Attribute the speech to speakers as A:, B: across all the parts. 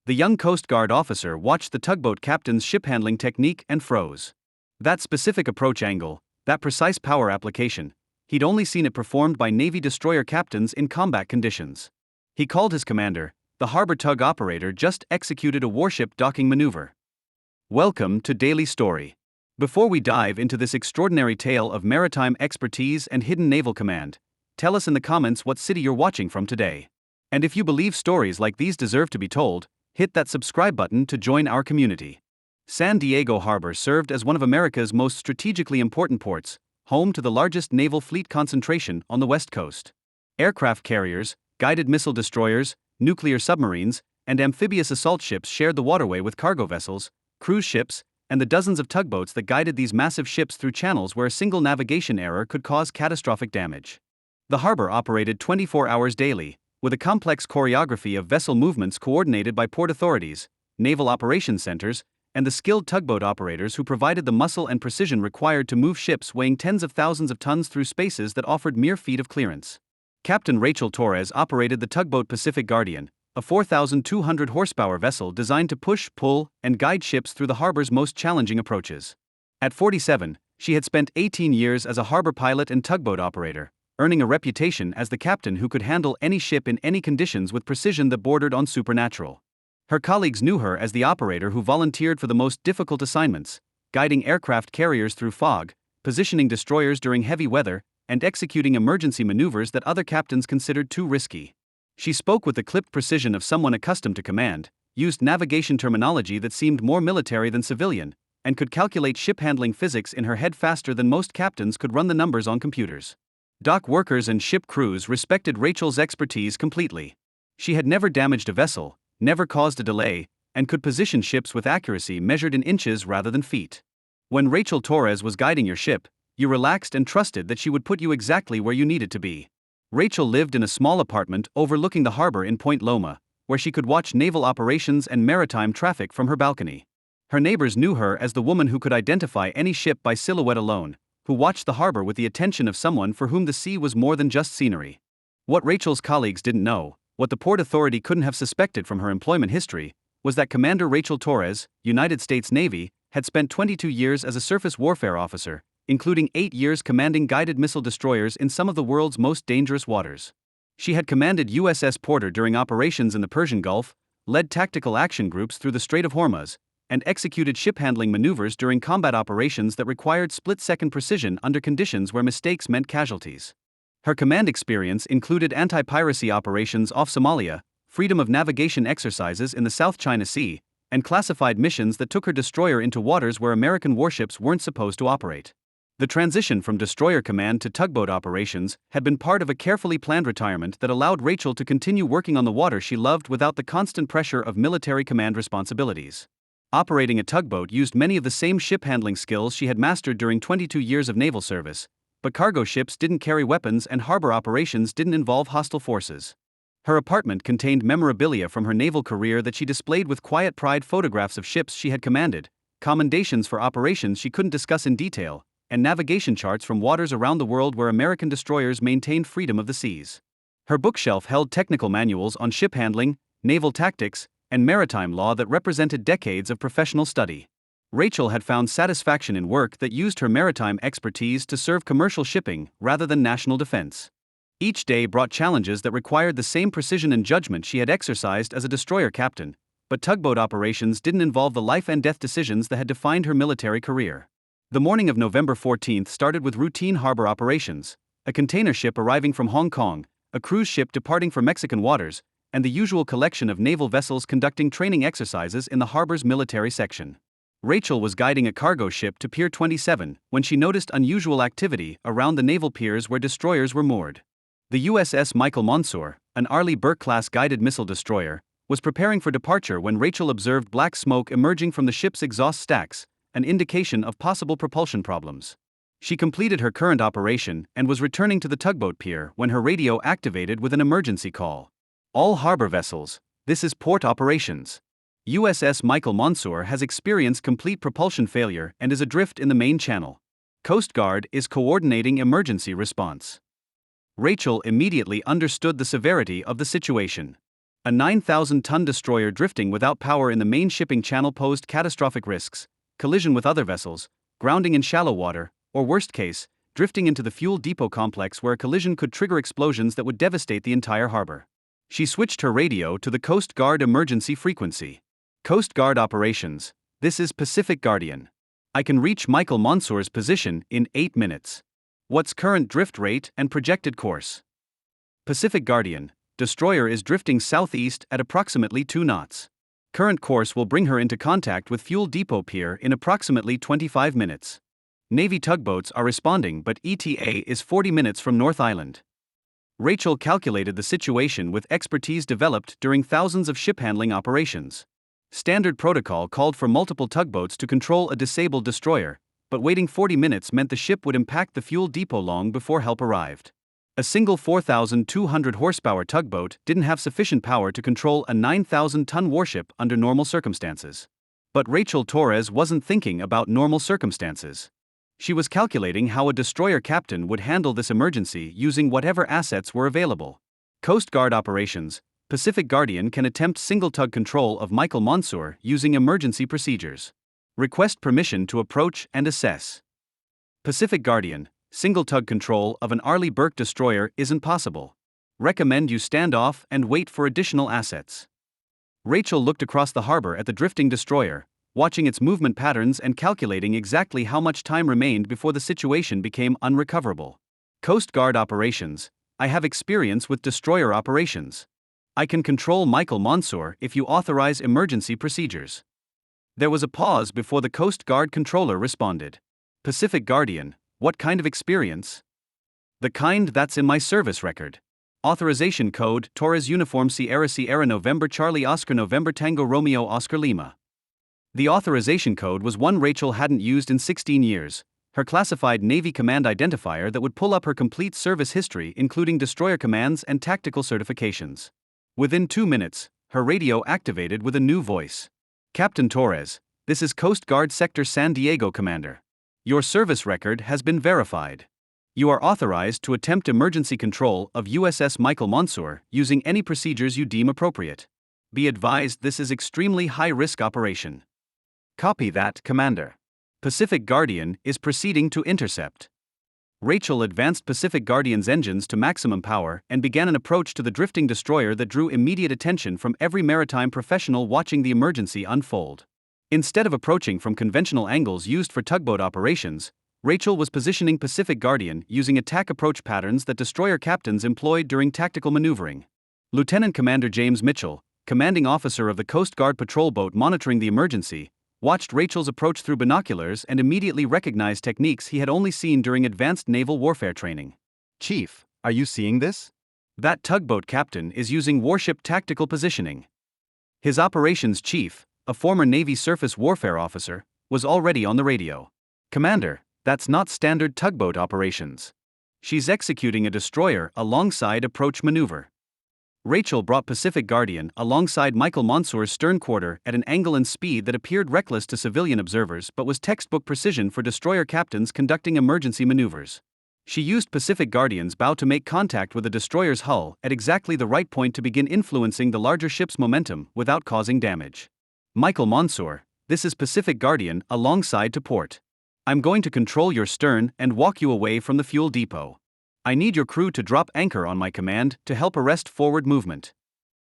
A: The young Coast Guard officer watched the tugboat captain's ship handling technique and froze. That specific approach angle, that precise power application, he'd only seen it performed by Navy destroyer captains in combat conditions. He called his commander. The harbor tug operator just executed a warship docking maneuver. Welcome to Daily Story. Before we dive into this extraordinary tale of maritime expertise and hidden naval command, tell us in the comments what city you're watching from today. And if you believe stories like these deserve to be told, hit that subscribe button to join our community. San Diego Harbor served as one of America's most strategically important ports, home to the largest naval fleet concentration on the West Coast. Aircraft carriers, guided missile destroyers, nuclear submarines, and amphibious assault ships shared the waterway with cargo vessels, cruise ships, and the dozens of tugboats that guided these massive ships through channels where a single navigation error could cause catastrophic damage. The harbor operated 24 hours daily, with a complex choreography of vessel movements coordinated by port authorities, naval operations centers, and the skilled tugboat operators who provided the muscle and precision required to move ships weighing tens of thousands of tons through spaces that offered mere feet of clearance. Captain Rachel Torres operated the tugboat Pacific Guardian, a 4,200 horsepower vessel designed to push, pull, and guide ships through the harbor's most challenging approaches. At 47, she had spent 18 years as a harbor pilot and tugboat operator, earning a reputation as the captain who could handle any ship in any conditions with precision that bordered on supernatural. Her colleagues knew her as the operator who volunteered for the most difficult assignments, guiding aircraft carriers through fog, positioning destroyers during heavy weather, and executing emergency maneuvers that other captains considered too risky. She spoke with the clipped precision of someone accustomed to command, used navigation terminology that seemed more military than civilian, and could calculate ship handling physics in her head faster than most captains could run the numbers on computers. Dock workers and ship crews respected Rachel's expertise completely. She had never damaged a vessel, never caused a delay, and could position ships with accuracy measured in inches rather than feet. When Rachel Torres was guiding your ship, you relaxed and trusted that she would put you exactly where you needed to be. Rachel lived in a small apartment overlooking the harbor in Point Loma, where she could watch naval operations and maritime traffic from her balcony. Her neighbors knew her as the woman who could identify any ship by silhouette alone, who watched the harbor with the attention of someone for whom the sea was more than just scenery. What Rachel's colleagues didn't know, what the Port Authority couldn't have suspected from her employment history, was that Commander Rachel Torres, United States Navy, had spent 22 years as a surface warfare officer, including 8 years commanding guided missile destroyers in some of the world's most dangerous waters. She had commanded USS Porter during operations in the Persian Gulf, led tactical action groups through the Strait of Hormuz, and executed ship-handling maneuvers during combat operations that required split-second precision under conditions where mistakes meant casualties. Her command experience included anti-piracy operations off Somalia, freedom of navigation exercises in the South China Sea, and classified missions that took her destroyer into waters where American warships weren't supposed to operate. The transition from destroyer command to tugboat operations had been part of a carefully planned retirement that allowed Rachel to continue working on the water she loved without the constant pressure of military command responsibilities. Operating a tugboat used many of the same ship-handling skills she had mastered during 22 years of naval service, but cargo ships didn't carry weapons and harbor operations didn't involve hostile forces. Her apartment contained memorabilia from her naval career that she displayed with quiet pride: photographs of ships she had commanded, commendations for operations she couldn't discuss in detail, and navigation charts from waters around the world where American destroyers maintained freedom of the seas. Her bookshelf held technical manuals on ship handling, naval tactics, and maritime law that represented decades of professional study. Rachel had found satisfaction in work that used her maritime expertise to serve commercial shipping rather than national defense. Each day brought challenges that required the same precision and judgment she had exercised as a destroyer captain, but tugboat operations didn't involve the life and death decisions that had defined her military career. The morning of November 14th started with routine harbor operations, a container ship arriving from Hong Kong, a cruise ship departing for Mexican waters, and the usual collection of naval vessels conducting training exercises in the harbor's military section. Rachel was guiding a cargo ship to Pier 27 when she noticed unusual activity around the naval piers where destroyers were moored. The USS Michael Monsoor, an Arleigh Burke-class guided missile destroyer, was preparing for departure when Rachel observed black smoke emerging from the ship's exhaust stacks, an indication of possible propulsion problems. She completed her current operation and was returning to the tugboat pier when her radio activated with an emergency call. All harbor vessels, this is port operations. USS Michael Monsoor has experienced complete propulsion failure and is adrift in the main channel. Coast Guard is coordinating emergency response. Rachel immediately understood the severity of the situation. A 9,000-ton destroyer drifting without power in the main shipping channel posed catastrophic risks: collision with other vessels, grounding in shallow water, or worst case, drifting into the fuel depot complex where a collision could trigger explosions that would devastate the entire harbor. She switched her radio to the Coast Guard emergency frequency. Coast Guard operations, this is Pacific Guardian. I can reach Michael Monsoor's position in 8 minutes. What's current drift rate and projected course? Pacific Guardian, destroyer is drifting southeast at approximately 2 knots. Current course will bring her into contact with fuel depot pier in approximately 25 minutes. Navy tugboats are responding, but ETA is 40 minutes from North Island. Rachel calculated the situation with expertise developed during thousands of ship handling operations. Standard protocol called for multiple tugboats to control a disabled destroyer, but waiting 40 minutes meant the ship would impact the fuel depot long before help arrived. A single 4,200 horsepower tugboat didn't have sufficient power to control a 9,000-ton warship under normal circumstances. But Rachel Torres wasn't thinking about normal circumstances. She was calculating how a destroyer captain would handle this emergency using whatever assets were available. Coast Guard operations, Pacific Guardian can attempt single tug control of Michael Monsoor using emergency procedures. Request permission to approach and assess. Pacific Guardian, single tug control of an Arleigh Burke destroyer isn't possible. Recommend you stand off and wait for additional assets. Rachel looked across the harbor at the drifting destroyer, watching its movement patterns and calculating exactly how much time remained before the situation became unrecoverable. Coast Guard operations, I have experience with destroyer operations. I can control Michael Monsoor if you authorize emergency procedures. There was a pause before the Coast Guard controller responded. Pacific Guardian, what kind of experience? The kind that's in my service record. Authorization code Torres Uniform Sierra Sierra November Charlie Oscar November Tango Romeo Oscar Lima. The authorization code was one Rachel hadn't used in 16 years, her classified Navy command identifier that would pull up her complete service history including destroyer commands and tactical certifications. Within 2 minutes, her radio activated with a new voice. Captain Torres, this is Coast Guard Sector San Diego Commander. Your service record has been verified. You are authorized to attempt emergency control of USS Michael Monsoor using any procedures you deem appropriate. Be advised this is extremely high-risk operation. Copy that, Commander. Pacific Guardian is proceeding to intercept. Rachel advanced Pacific Guardian's engines to maximum power and began an approach to the drifting destroyer that drew immediate attention from every maritime professional watching the emergency unfold. Instead of approaching from conventional angles used for tugboat operations, Rachel was positioning Pacific Guardian using attack approach patterns that destroyer captains employed during tactical maneuvering. Lieutenant Commander James Mitchell, commanding officer of the Coast Guard patrol boat monitoring the emergency, watched Rachel's approach through binoculars and immediately recognized techniques he had only seen during advanced naval warfare training. Chief, are you seeing this? That tugboat captain is using warship tactical positioning. His operations chief, a former Navy surface warfare officer, was already on the radio. Commander, that's not standard tugboat operations. She's executing a destroyer alongside approach maneuver. Rachel brought Pacific Guardian alongside Michael Monsoor's stern quarter at an angle and speed that appeared reckless to civilian observers but was textbook precision for destroyer captains conducting emergency maneuvers. She used Pacific Guardian's bow to make contact with the destroyer's hull at exactly the right point to begin influencing the larger ship's momentum without causing damage. Michael Monsoor, this is Pacific Guardian alongside to port. I'm going to control your stern and walk you away from the fuel depot. I need your crew to drop anchor on my command to help arrest forward movement.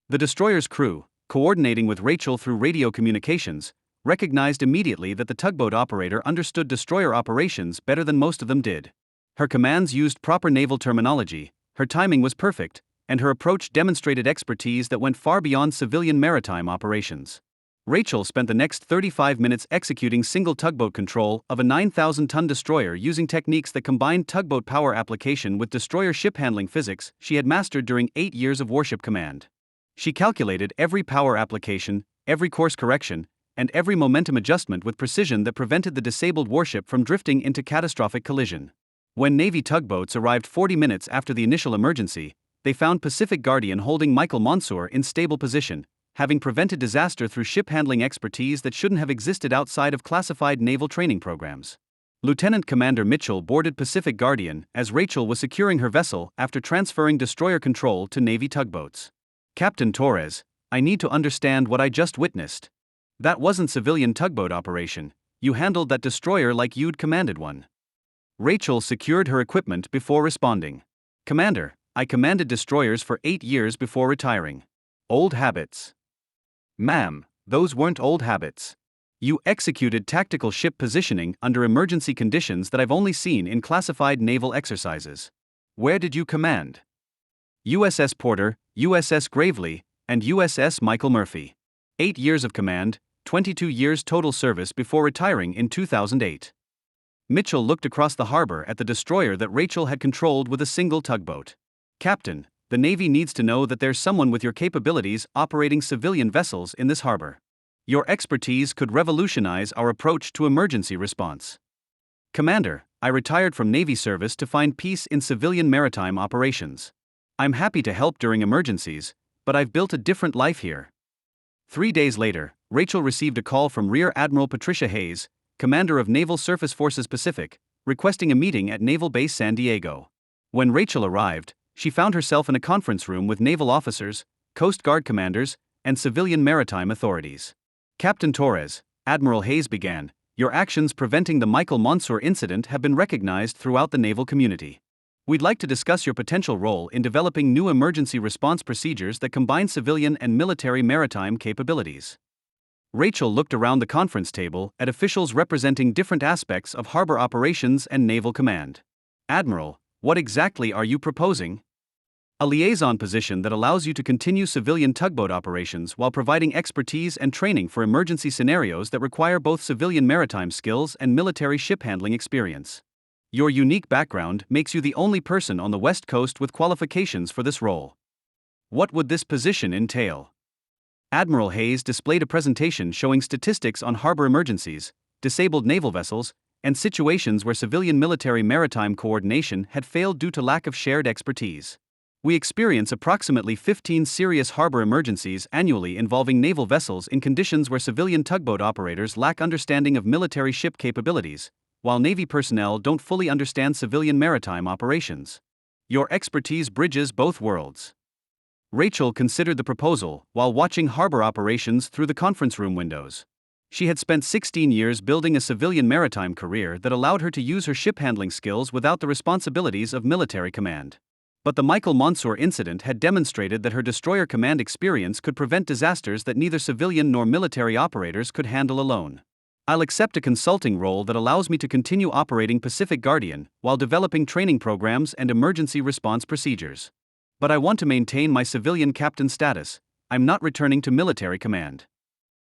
A: The destroyer's crew, coordinating with Rachel through radio communications, recognized immediately that the tugboat operator understood destroyer operations better than most of them did. Her commands used proper naval terminology, her timing was perfect, and her approach demonstrated expertise that went far beyond civilian maritime operations. Rachel spent the next 35 minutes executing single tugboat control of a 9,000-ton destroyer using techniques that combined tugboat power application with destroyer ship handling physics she had mastered during 8 years of warship command. She calculated every power application, every course correction, and every momentum adjustment with precision that prevented the disabled warship from drifting into catastrophic collision. When Navy tugboats arrived 40 minutes after the initial emergency, they found Pacific Guardian holding Michael Monsoor in stable position, having prevented disaster through ship handling expertise that shouldn't have existed outside of classified naval training programs. Lieutenant Commander Mitchell boarded Pacific Guardian as Rachel was securing her vessel after transferring destroyer control to Navy tugboats. Captain Torres, I need to understand what I just witnessed. That wasn't civilian tugboat operation, you handled that destroyer like you'd commanded one. Rachel secured her equipment before responding. Commander, I commanded destroyers for 8 years before retiring. Old habits. Ma'am, those weren't old habits. You executed tactical ship positioning under emergency conditions that I've only seen in classified naval exercises. Where did you command? USS Porter, USS Gravely, and USS Michael Murphy. 8 years of command, 22 years total service before retiring in 2008. Mitchell looked across the harbor at the destroyer that Rachel had controlled with a single tugboat. Captain, the Navy needs to know that there's someone with your capabilities operating civilian vessels in this harbor. Your expertise could revolutionize our approach to emergency response. Commander, I retired from Navy service to find peace in civilian maritime operations. I'm happy to help during emergencies, but I've built a different life here. 3 days later, Rachel received a call from Rear Admiral Patricia Hayes, commander of Naval Surface Forces Pacific, requesting a meeting at Naval Base San Diego. When Rachel arrived, she found herself in a conference room with naval officers, Coast Guard commanders, and civilian maritime authorities. Captain Torres, Admiral Hayes began, your actions preventing the Michael Monsoor incident have been recognized throughout the naval community. We'd like to discuss your potential role in developing new emergency response procedures that combine civilian and military maritime capabilities. Rachel looked around the conference table at officials representing different aspects of harbor operations and naval command. Admiral, what exactly are you proposing? A liaison position that allows you to continue civilian tugboat operations while providing expertise and training for emergency scenarios that require both civilian maritime skills and military ship handling experience. Your unique background makes you the only person on the West Coast with qualifications for this role. What would this position entail? Admiral Hayes displayed a presentation showing statistics on harbor emergencies, disabled naval vessels, and situations where civilian-military maritime coordination had failed due to lack of shared expertise. We experience approximately 15 serious harbor emergencies annually involving naval vessels in conditions where civilian tugboat operators lack understanding of military ship capabilities, while Navy personnel don't fully understand civilian maritime operations. Your expertise bridges both worlds. Rachel considered the proposal while watching harbor operations through the conference room windows. She had spent 16 years building a civilian maritime career that allowed her to use her ship handling skills without the responsibilities of military command. But the Michael Monsoor incident had demonstrated that her destroyer command experience could prevent disasters that neither civilian nor military operators could handle alone. I'll accept a consulting role that allows me to continue operating Pacific Guardian while developing training programs and emergency response procedures. But I want to maintain my civilian captain status. I'm not returning to military command.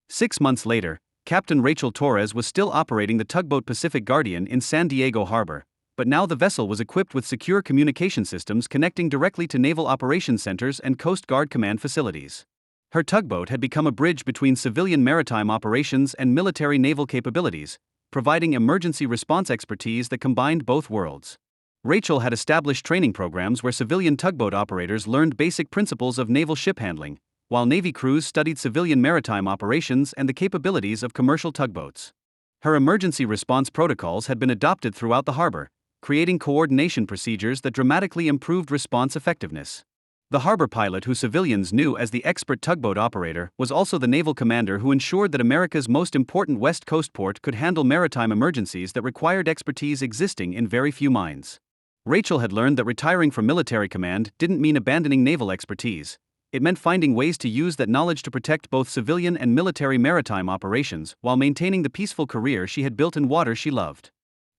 A: 6 months later, Captain Rachel Torres was still operating the tugboat Pacific Guardian in San Diego Harbor, but now the vessel was equipped with secure communication systems connecting directly to naval operations centers and Coast Guard command facilities. Her tugboat had become a bridge between civilian maritime operations and military naval capabilities, providing emergency response expertise that combined both worlds. Rachel had established training programs where civilian tugboat operators learned basic principles of naval ship handling, while Navy crews studied civilian maritime operations and the capabilities of commercial tugboats. Her emergency response protocols had been adopted throughout the harbor, creating coordination procedures that dramatically improved response effectiveness. The harbor pilot who civilians knew as the expert tugboat operator was also the naval commander who ensured that America's most important West Coast port could handle maritime emergencies that required expertise existing in very few minds. Rachel had learned that retiring from military command didn't mean abandoning naval expertise. It meant finding ways to use that knowledge to protect both civilian and military maritime operations while maintaining the peaceful career she had built in water she loved.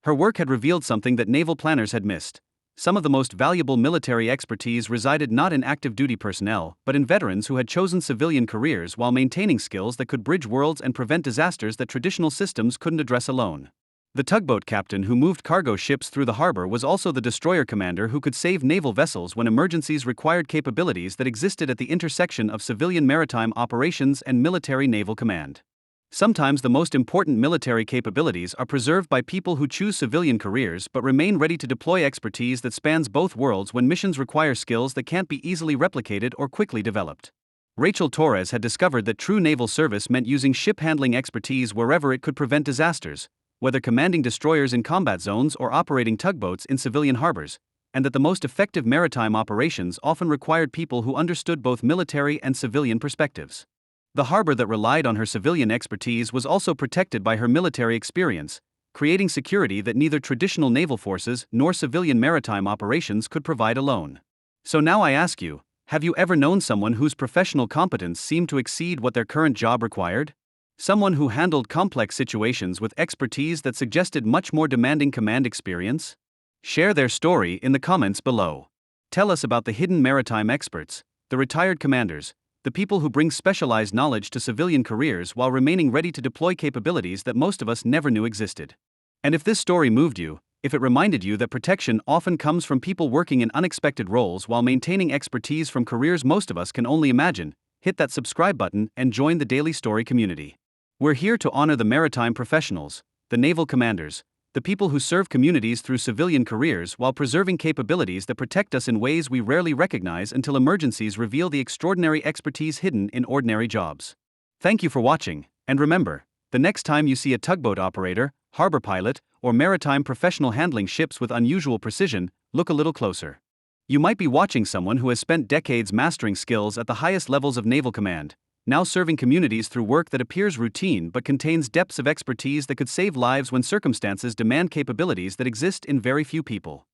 A: Her work had revealed something that naval planners had missed. Some of the most valuable military expertise resided not in active duty personnel, but in veterans who had chosen civilian careers while maintaining skills that could bridge worlds and prevent disasters that traditional systems couldn't address alone. The tugboat captain who moved cargo ships through the harbor was also the destroyer commander who could save naval vessels when emergencies required capabilities that existed at the intersection of civilian maritime operations and military naval command. Sometimes the most important military capabilities are preserved by people who choose civilian careers but remain ready to deploy expertise that spans both worlds when missions require skills that can't be easily replicated or quickly developed. Rachel Torres had discovered that true naval service meant using ship handling expertise wherever it could prevent disasters. Whether commanding destroyers in combat zones or operating tugboats in civilian harbors, and that the most effective maritime operations often required people who understood both military and civilian perspectives. The harbor that relied on her civilian expertise was also protected by her military experience, creating security that neither traditional naval forces nor civilian maritime operations could provide alone. So now I ask you, have you ever known someone whose professional competence seemed to exceed what their current job required? Someone who handled complex situations with expertise that suggested much more demanding command experience? Share their story in the comments below. Tell us about the hidden maritime experts, the retired commanders, the people who bring specialized knowledge to civilian careers while remaining ready to deploy capabilities that most of us never knew existed. And if this story moved you, if it reminded you that protection often comes from people working in unexpected roles while maintaining expertise from careers most of us can only imagine, hit that subscribe button and join the Daily Story community. We're here to honor the maritime professionals, the naval commanders, the people who serve communities through civilian careers while preserving capabilities that protect us in ways we rarely recognize until emergencies reveal the extraordinary expertise hidden in ordinary jobs. Thank you for watching, and remember, the next time you see a tugboat operator, harbor pilot, or maritime professional handling ships with unusual precision, look a little closer. You might be watching someone who has spent decades mastering skills at the highest levels of naval command, now serving communities through work that appears routine but contains depths of expertise that could save lives when circumstances demand capabilities that exist in very few people.